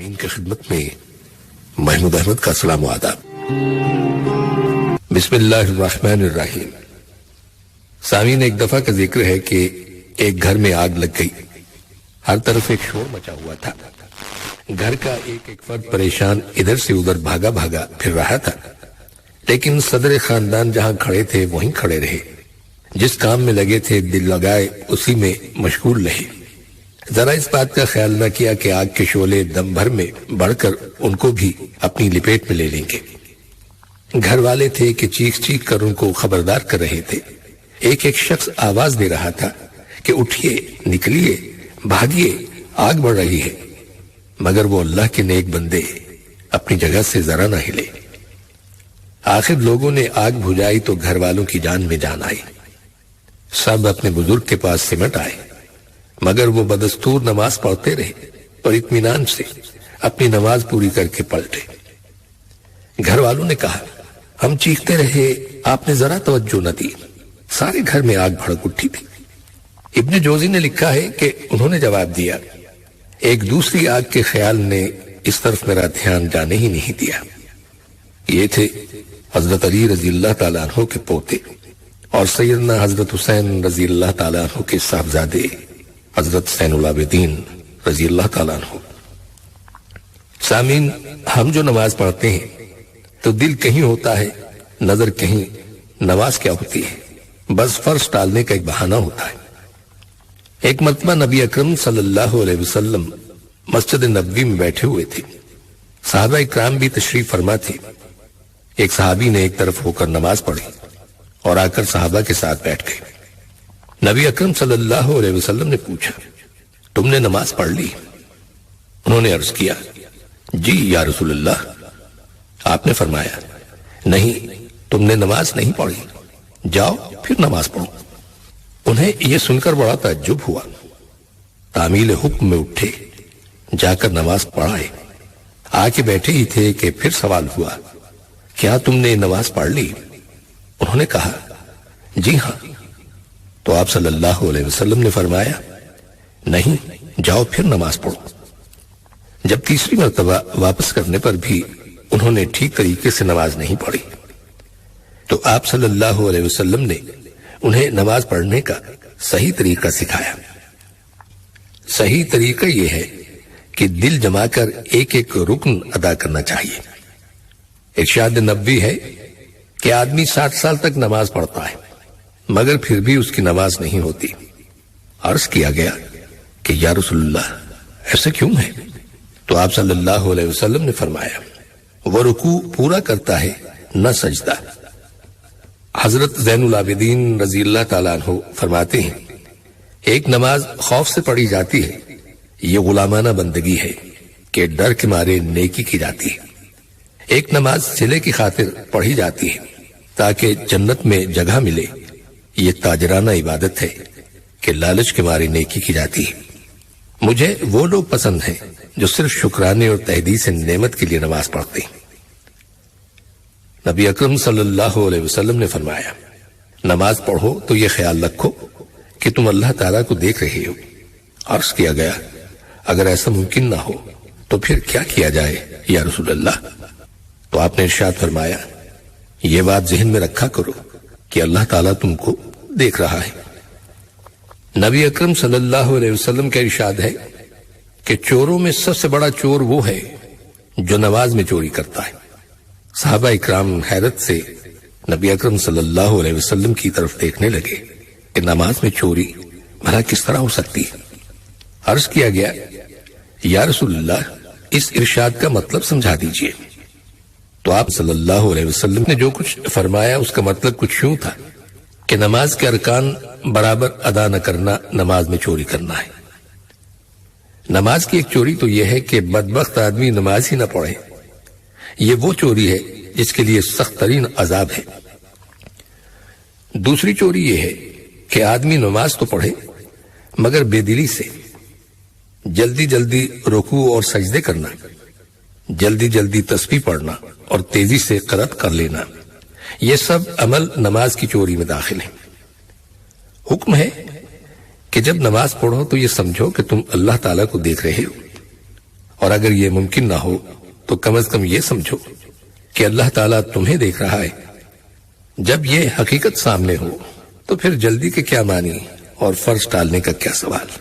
سامعین کی خدمت میں محمود احمد کا سلام و آداب۔ بسم اللہ الرحمن الرحیم۔ سامعین، ایک دفعہ کا ذکر ہے کہ ایک گھر میں آگ لگ گئی، ہر طرف ایک شور مچا ہوا تھا، گھر کا ایک ایک فرد پریشان ادھر سے ادھر بھاگا بھاگا پھر رہا تھا، لیکن صدر خاندان جہاں کھڑے تھے وہیں کھڑے رہے، جس کام میں لگے تھے دل لگائے اسی میں مشغول رہے، ذرا اس بات کا خیال نہ کیا کہ آگ کے شعلے دم بھر میں بڑھ کر ان کو بھی اپنی لپیٹ میں لے لیں گے۔ گھر والے تھے کہ چیخ چیخ کر ان کو خبردار کر رہے تھے، ایک ایک شخص آواز دے رہا تھا کہ اٹھیے، نکلیے، بھاگیے، آگ بڑھ رہی ہے، مگر وہ اللہ کے نیک بندے اپنی جگہ سے ذرا نہ ہلے۔ آخر لوگوں نے آگ بجھائی تو گھر والوں کی جان میں جان آئی، سب اپنے بزرگ کے پاس سمٹ آئے، مگر وہ بدستور نماز پڑھتے رہے اور اطمینان سے اپنی نماز پوری کر کے پلٹے۔ گھر والوں نے کہا، ہم چیختے رہے، آپ نے ذرا توجہ نہ دی، سارے گھر میں آگ بھڑک اٹھی تھی۔ ابن جوزی نے لکھا ہے کہ انہوں نے جواب دیا، ایک دوسری آگ کے خیال نے اس طرف میرا دھیان جانے ہی نہیں دیا۔ یہ تھے حضرت علی رضی اللہ تعالیٰ عنہ کے پوتے اور سیدنا حضرت حسین رضی اللہ تعالیٰ عنہ کے صاحبزادے حضرت زین العابدین رضی اللہ تعالیٰ عنہ۔ سامعین، ہم جو نماز پڑھتے ہیں تو دل کہیں ہوتا ہے، نظر کہیں، نماز کیا ہوتی ہے؟ بس فرض ٹالنے کا ایک بہانہ ہوتا ہے۔ ایک مرتبہ نبی اکرم صلی اللہ علیہ وسلم مسجد نبوی میں بیٹھے ہوئے تھے، صحابہ اکرام بھی تشریف فرما تھے۔ ایک صحابی نے ایک طرف ہو کر نماز پڑھی اور آ کر صحابہ کے ساتھ بیٹھ گئے۔ نبی اکرم صلی اللہ علیہ وسلم نے پوچھا، تم نے نماز پڑھ لی؟ انہوں نے عرض کیا، جی یا رسول اللہ۔ آپ نے فرمایا، نہیں، تم نے نماز نہیں پڑھی، جاؤ پھر نماز پڑھو۔ انہیں یہ سن کر بڑا تعجب ہوا، تعمیل حکم میں اٹھے، جا کر نماز پڑھائے۔ آ کے بیٹھے ہی تھے کہ پھر سوال ہوا، کیا تم نے نماز پڑھ لی؟ انہوں نے کہا، جی ہاں۔ تو آپ صلی اللہ علیہ وسلم نے فرمایا، نہیں، جاؤ پھر نماز پڑھو۔ جب تیسری مرتبہ واپس کرنے پر بھی انہوں نے ٹھیک طریقے سے نماز نہیں پڑھی تو آپ صلی اللہ علیہ وسلم نے انہیں نماز پڑھنے کا صحیح طریقہ سکھایا۔ صحیح طریقہ یہ ہے کہ دل جما کر ایک ایک رکن ادا کرنا چاہیے۔ ارشاد نبوی ہے کہ آدمی 60 سال تک نماز پڑھتا ہے مگر پھر بھی اس کی نماز نہیں ہوتی۔ عرض کیا گیا کہ یا رسول اللہ، ایسا کیوں ہے؟ تو آپ صلی اللہ علیہ وسلم نے فرمایا، وہ رکوع پورا کرتا ہے نہ سجدہ۔ حضرت زین العابدین رضی اللہ تعالیٰ عنہ فرماتے ہیں، ایک نماز خوف سے پڑھی جاتی ہے، یہ غلامانہ بندگی ہے کہ ڈر کے مارے نیکی کی جاتی ہے۔ ایک نماز صلے کی خاطر پڑھی جاتی ہے تاکہ جنت میں جگہ ملے، یہ تاجرانہ عبادت ہے کہ لالچ کے مارے نیکی کی جاتی ہے۔ مجھے وہ لوگ پسند ہیں جو صرف شکرانے اور تحدیث نعمت کے لیے نماز پڑھتے ہیں۔ نبی اکرم صلی اللہ علیہ وسلم نے فرمایا، نماز پڑھو تو یہ خیال رکھو کہ تم اللہ تعالیٰ کو دیکھ رہے ہو۔ عرض کیا گیا، اگر ایسا ممکن نہ ہو تو پھر کیا کیا جائے یا رسول اللہ؟ تو آپ نے ارشاد فرمایا، یہ بات ذہن میں رکھا کرو کہ اللہ تعالیٰ تم کو دیکھ رہا ہے۔ نبی اکرم صلی اللہ علیہ وسلم کا ارشاد ہے کہ چوروں میں سب سے بڑا چور وہ ہے جو نماز میں چوری کرتا ہے۔ صحابہ اکرام حیرت سے نبی اکرم صلی اللہ علیہ وسلم کی طرف دیکھنے لگے کہ نماز میں چوری بھلا کس طرح ہو سکتی ہے؟ عرض کیا گیا، یا رسول اللہ، اس ارشاد کا مطلب سمجھا دیجئے۔ تو آپ صلی اللہ علیہ وسلم نے جو کچھ فرمایا اس کا مطلب کچھ یوں تھا کہ نماز کے ارکان برابر ادا نہ کرنا نماز میں چوری کرنا ہے۔ نماز کی ایک چوری تو یہ ہے کہ بدبخت آدمی نماز ہی نہ پڑھے، یہ وہ چوری ہے جس کے لیے سخت ترین عذاب ہے۔ دوسری چوری یہ ہے کہ آدمی نماز تو پڑھے مگر بے دلی سے، جلدی جلدی رکوع اور سجدے کرنا، جلدی جلدی تسبیح پڑھنا اور تیزی سے قرأت کر لینا، یہ سب عمل نماز کی چوری میں داخل ہیں۔ حکم ہے کہ جب نماز پڑھو تو یہ سمجھو کہ تم اللہ تعالیٰ کو دیکھ رہے ہو اور اگر یہ ممکن نہ ہو تو کم از کم یہ سمجھو کہ اللہ تعالیٰ تمہیں دیکھ رہا ہے۔ جب یہ حقیقت سامنے ہو تو پھر جلدی کے کیا معنی اور فرض ٹالنے کا کیا سوال۔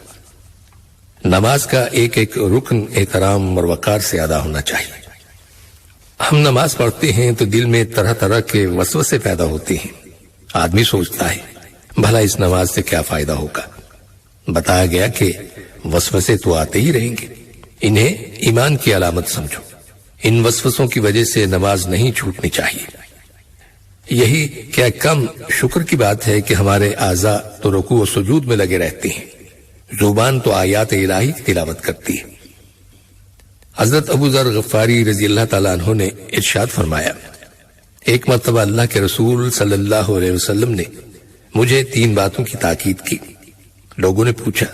نماز کا ایک ایک رکن احترام اور وقار سے ادا ہونا چاہیے۔ ہم نماز پڑھتے ہیں تو دل میں طرح طرح کے وسوسے پیدا ہوتے ہیں۔ آدمی سوچتا ہے بھلا اس نماز سے کیا فائدہ ہوگا۔ بتایا گیا کہ وسوسے تو آتے ہی رہیں گے، انہیں ایمان کی علامت سمجھو۔ ان وسوسوں کی وجہ سے نماز نہیں چھوٹنی چاہیے۔ یہی کیا کم شکر کی بات ہے کہ ہمارے اعضاء تو رکوع و سجود میں لگے رہتے ہیں، زبان تو آیات الہی کی تلاوت کرتی ہے۔ حضرت ابو ذر غفاری رضی اللہ تعالیٰ عنہ نے ارشاد فرمایا، ایک مرتبہ اللہ کے رسول صلی اللہ علیہ وسلم نے مجھے 3 باتوں کی تاکید کی۔ لوگوں نے پوچھا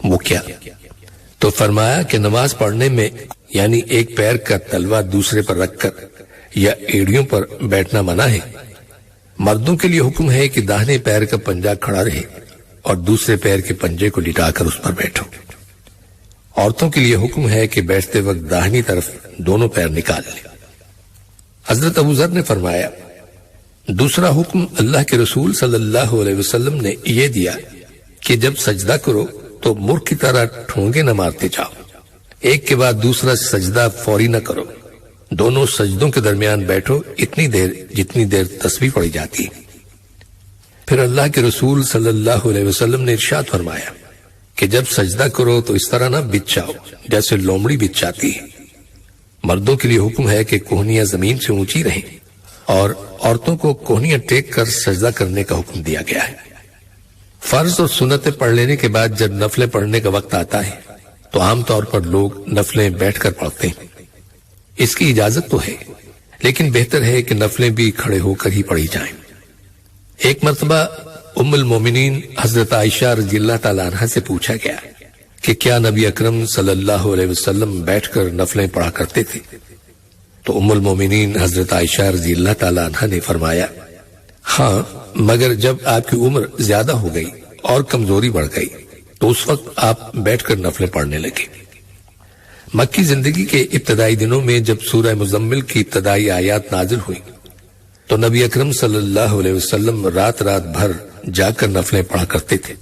وہ کیا؟ تو فرمایا کہ نماز پڑھنے میں یعنی ایک پیر کا تلوا دوسرے پر رکھ کر یا ایڑیوں پر بیٹھنا منع ہے۔ مردوں کے لیے حکم ہے کہ داہنے پیر کا پنجہ کھڑا رہے اور دوسرے پیر کے پنجے کو لٹا کر اس پر بیٹھو۔ عورتوں کے لیے حکم ہے کہ بیٹھتے وقت داہنی طرف دونوں پیر نکال لیں۔ حضرت ابو ذر نے فرمایا، دوسرا حکم اللہ کے رسول صلی اللہ علیہ وسلم نے یہ دیا کہ جب سجدہ کرو تو مرغ کی طرح ٹھونگے نہ مارتے جاؤ، ایک کے بعد دوسرا سجدہ فوری نہ کرو، دونوں سجدوں کے درمیان بیٹھو اتنی دیر جتنی دیر تسبیح پڑھی جاتی ہے۔ پھر اللہ کے رسول صلی اللہ علیہ وسلم نے ارشاد فرمایا کہ جب سجدہ کرو تو اس طرح نہ بچھاؤ جیسے لومڑی بچھاتی ہے۔ مردوں کے لیے حکم ہے کہ کوہنیاں زمین سے اونچی رہیں اور عورتوں کو کوہنیاں ٹیک کر سجدہ کرنے کا حکم دیا گیا ہے۔ فرض اور سنتیں پڑھ لینے کے بعد جب نفلیں پڑھنے کا وقت آتا ہے تو عام طور پر لوگ نفلیں بیٹھ کر پڑھتے ہیں۔ اس کی اجازت تو ہے، لیکن بہتر ہے کہ نفلیں بھی کھڑے ہو کر ہی پڑھی جائیں۔ ایک مرتبہ ام المومنین حضرت عائشہ رضی اللہ تعالیٰ عنہ سے پوچھا گیا کہ کیا نبی اکرم صلی اللہ علیہ وسلم بیٹھ کر نفلیں پڑھا کرتے تھے؟ تو ام المومنین حضرت عائشہ رضی اللہ تعالیٰ عنہ نے فرمایا، ہاں، مگر جب آپ کی عمر زیادہ ہو گئی اور کمزوری بڑھ گئی تو اس وقت آپ بیٹھ کر نفلیں پڑھنے لگے۔ مکی زندگی کے ابتدائی دنوں میں جب سورہ مزمل کی ابتدائی آیات نازل ہوئی تو نبی اکرم صلی اللہ علیہ وسلم رات رات بھر جا کر نفلیں پڑھا کرتے تھے۔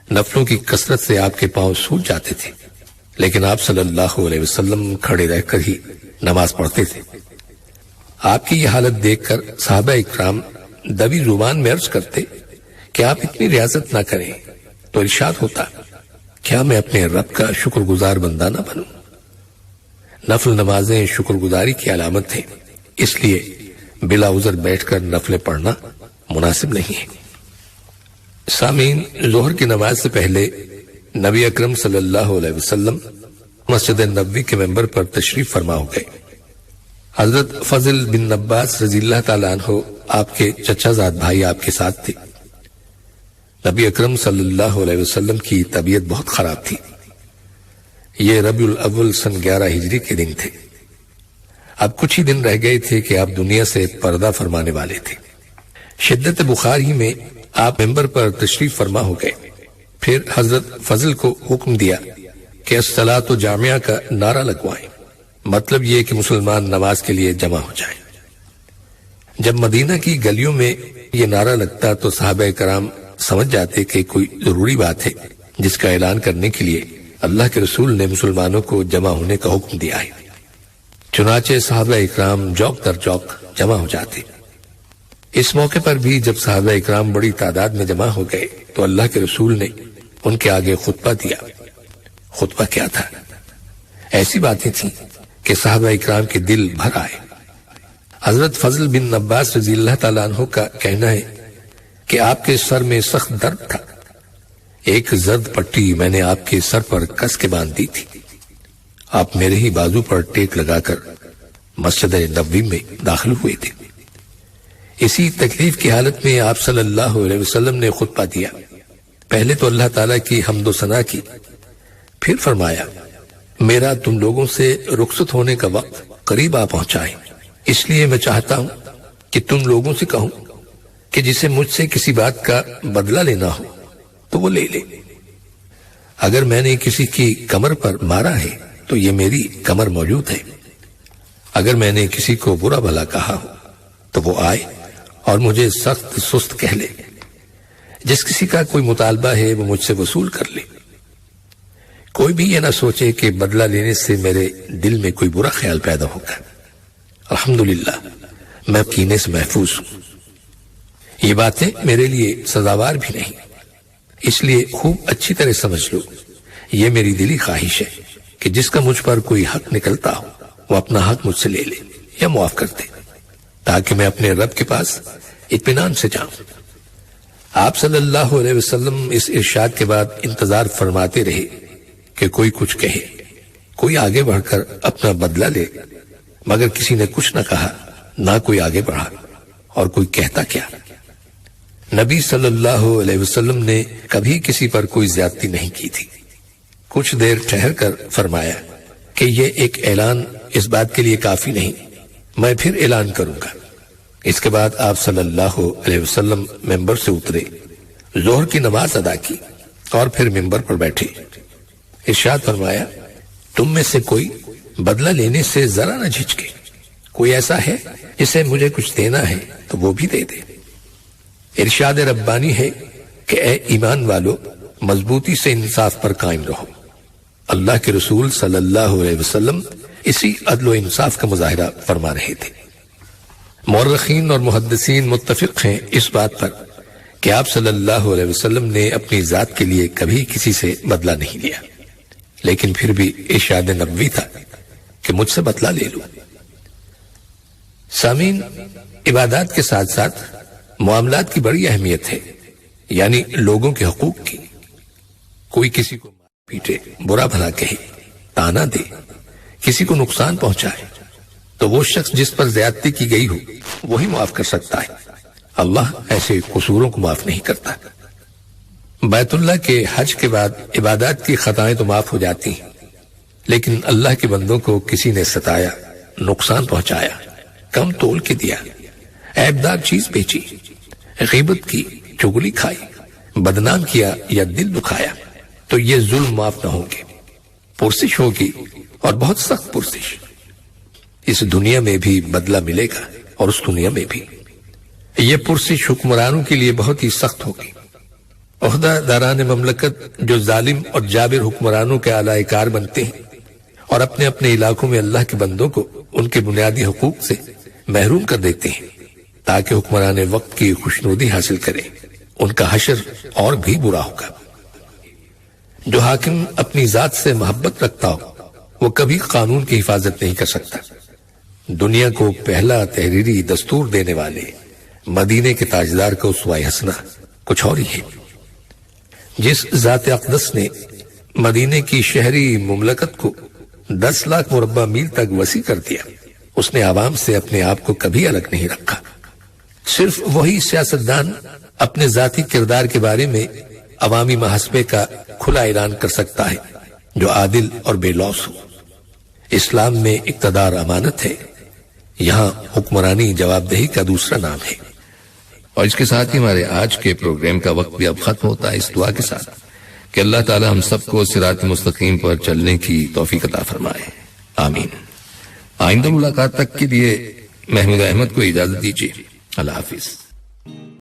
نفلوں کی کثرت سے آپ کے پاؤں سوج جاتے تھے، لیکن آپ صلی اللہ علیہ وسلم کھڑے رہ کر ہی نماز پڑھتے تھے۔ آپ کی یہ حالت دیکھ کر صحابہ اکرام دبی زبان میں عرض کرتے کہ آپ اتنی ریاضت نہ کریں تو ارشاد ہوتا، کیا میں اپنے رب کا شکر گزار بندہ نہ بنوں؟ نفل نمازیں شکر گزاری کی علامت ہیں، اس لیے بلا عذر بیٹھ کر نفلیں پڑھنا مناسب نہیں ہے۔ سامعین، ظہر کی نماز سے پہلے نبی اکرم صلی اللہ علیہ وسلم مسجد نبوی کے ممبر پر تشریف فرما ہو گئے۔ حضرت فضل بن عباس رضی اللہ تعالیٰ عنہ آپ کے چچا زاد بھائی آپ کے ساتھ تھے۔ نبی اکرم صلی اللہ علیہ وسلم کی طبیعت بہت خراب تھی۔ یہ ربیع الاول سن 11 ہجری کے دن تھے۔ اب کچھ ہی دن رہ گئے تھے کہ آپ دنیا سے پردہ فرمانے والے تھے۔ شدت بخار ہی میں آپ ممبر پر تشریف فرما ہو گئے۔ پھر حضرت فضل کو حکم دیا کہ الصلاۃ جامعہ کا نعرہ لگوائیں، مطلب یہ کہ مسلمان نماز کے لیے جمع ہو جائیں۔ جب مدینہ کی گلیوں میں یہ نعرہ لگتا تو صحابہ کرام سمجھ جاتے کہ کوئی ضروری بات ہے جس کا اعلان کرنے کے لیے اللہ کے رسول نے مسلمانوں کو جمع ہونے کا حکم دیا ہے۔ چنانچہ صحابہ اکرام جوق در جوق جمع ہو جاتے۔ اس موقع پر بھی جب صحابہ اکرام بڑی تعداد میں جمع ہو گئے تو اللہ کے رسول نے ان کے آگے خطبہ دیا۔ خطبہ کیا تھا؟ ایسی باتیں تھیں کہ صحابہ اکرام کے دل بھر آئے۔ حضرت فضل بن عباس رضی اللہ تعالیٰ عنہ کا کہنا ہے کہ آپ کے سر میں سخت درد تھا۔ ایک زرد پٹی میں نے آپ کے سر پر کس کے باندھ دی تھی۔ آپ میرے ہی بازو پر ٹیک لگا کر مسجد نبوی میں داخل ہوئے تھے۔ اسی تکلیف کی حالت میں آپ صلی اللہ علیہ وسلم نے خطبہ دیا۔ پہلے تو اللہ تعالیٰ کی حمد و ثنا کی، پھر فرمایا، میرا تم لوگوں سے رخصت ہونے کا وقت قریب آ پہنچا ہے، اس لیے میں چاہتا ہوں کہ تم لوگوں سے کہوں کہ جسے مجھ سے کسی بات کا بدلہ لینا ہو تو وہ لے لے۔ اگر میں نے کسی کی کمر پر مارا ہے تو یہ میری کمر موجود ہے، اگر میں نے کسی کو برا بھلا کہا ہو تو وہ آئے اور مجھے سخت سست کہہ لے، جس کسی کا کوئی مطالبہ ہے وہ مجھ سے وصول کر لے۔ کوئی بھی یہ نہ سوچے کہ بدلہ لینے سے میرے دل میں کوئی برا خیال پیدا ہوگا۔ الحمدللہ میں کینے سے محفوظ ہوں۔ یہ باتیں میرے لیے سزاوار بھی نہیں، اس لیے خوب اچھی طرح سمجھ لو، یہ میری دلی خواہش ہے کہ جس کا مجھ پر کوئی حق نکلتا ہو وہ اپنا حق مجھ سے لے لے یا معاف کر دے، تاکہ میں اپنے رب کے پاس اطمینان سے جاؤں۔ آپ صلی اللہ علیہ وسلم اس ارشاد کے بعد انتظار فرماتے رہے کہ کوئی کچھ کہے، کوئی آگے بڑھ کر اپنا بدلہ لے، مگر کسی نے کچھ نہ کہا، نہ کوئی آگے بڑھا، اور کوئی کہتا کیا۔ نبی صلی اللہ علیہ وسلم نے کبھی کسی پر کوئی زیادتی نہیں کی تھی۔ کچھ دیر ٹھہر کر فرمایا کہ یہ ایک اعلان اس بات کے لیے کافی نہیں، میں پھر اعلان کروں گا۔ اس کے بعد آپ صلی اللہ علیہ وسلم ممبر سے اترے، ظہر کی نماز ادا کی اور پھر ممبر پر بیٹھے۔ ارشاد فرمایا، تم میں سے کوئی بدلہ لینے سے ذرا نہ جھجکے، کوئی ایسا ہے جسے مجھے کچھ دینا ہے تو وہ بھی دے دے۔ ارشاد ربانی ہے کہ اے ایمان والو، مضبوطی سے انصاف پر قائم رہو۔ اللہ کے رسول صلی اللہ علیہ وسلم اسی عدل و انصاف کا مظاہرہ فرما رہے تھے۔ مورخین اور محدثین متفق ہیں اس بات پر کہ آپ صلی اللہ علیہ وسلم نے اپنی ذات کے لیے کبھی کسی سے بدلہ نہیں لیا، لیکن پھر بھی ارشاد نبوی تھا کہ مجھ سے بدلہ لے لو۔ سامعین، عبادات کے ساتھ ساتھ معاملات کی بڑی اہمیت ہے، یعنی لوگوں کے حقوق کی۔ کوئی کسی کو پیٹے، برا بھلا کہے، تانا دے، کسی کو نقصان پہنچائے تو وہ شخص جس پر زیادتی کی گئی ہو وہی معاف کر سکتا ہے، اللہ ایسے قصوروں کو معاف نہیں کرتا۔ بیت اللہ کے حج کے بعد عبادات کی خطائیں تو معاف ہو جاتی ہیں، لیکن اللہ کے بندوں کو کسی نے ستایا، نقصان پہنچایا، کم تول کے دیا، عیبدار چیز بیچی، غیبت کی، چغلی کھائی، بدنام کیا یا دل دکھایا تو یہ ظلم معاف نہ ہوں گے، پرسش ہوگی اور بہت سخت پرسش۔ اس دنیا میں بھی بدلہ ملے گا اور اس دنیا میں بھی۔ یہ پرسش حکمرانوں کے لیے بہت ہی سخت ہوگی۔ عہدہ داران مملکت جو ظالم اور جابر حکمرانوں کے اعلی کار بنتے ہیں اور اپنے اپنے علاقوں میں اللہ کے بندوں کو ان کے بنیادی حقوق سے محروم کر دیتے ہیں تاکہ حکمران وقت کی خوشنودی حاصل کریں، ان کا حشر اور بھی برا ہوگا۔ جو حاکم اپنی ذات سے محبت رکھتا ہو وہ کبھی قانون کی حفاظت نہیں کر سکتا۔ دنیا کو پہلا تحریری دستور دینے والے مدینے کے تاجدار کا اسوہ حسنہ کچھ اور ہی ہے۔ جس ذات اقدس نے مدینے کی شہری مملکت کو 10 لاکھ مربع میل تک وسیع کر دیا، اس نے عوام سے اپنے آپ کو کبھی الگ نہیں رکھا۔ صرف وہی سیاستدان اپنے ذاتی کردار کے بارے میں عوامی محاسبے کا کھلا اعلان کر سکتا ہے جو عادل اور بے لوث ہو۔ اسلام میں اقتدار امانت ہے، یہاں حکمرانی جواب دہی کا دوسرا نام ہے۔ اور اس کے ساتھ ہی ہمارے آج کے پروگرام کا وقت بھی اب ختم ہوتا ہے، اس دعا کے ساتھ کہ اللہ تعالی ہم سب کو صراط مستقیم پر چلنے کی توفیق عطا فرمائے، آمین۔ آئندہ ملاقات تک کے لیے محمود احمد کو اجازت دیجیے، اللہ حافظ۔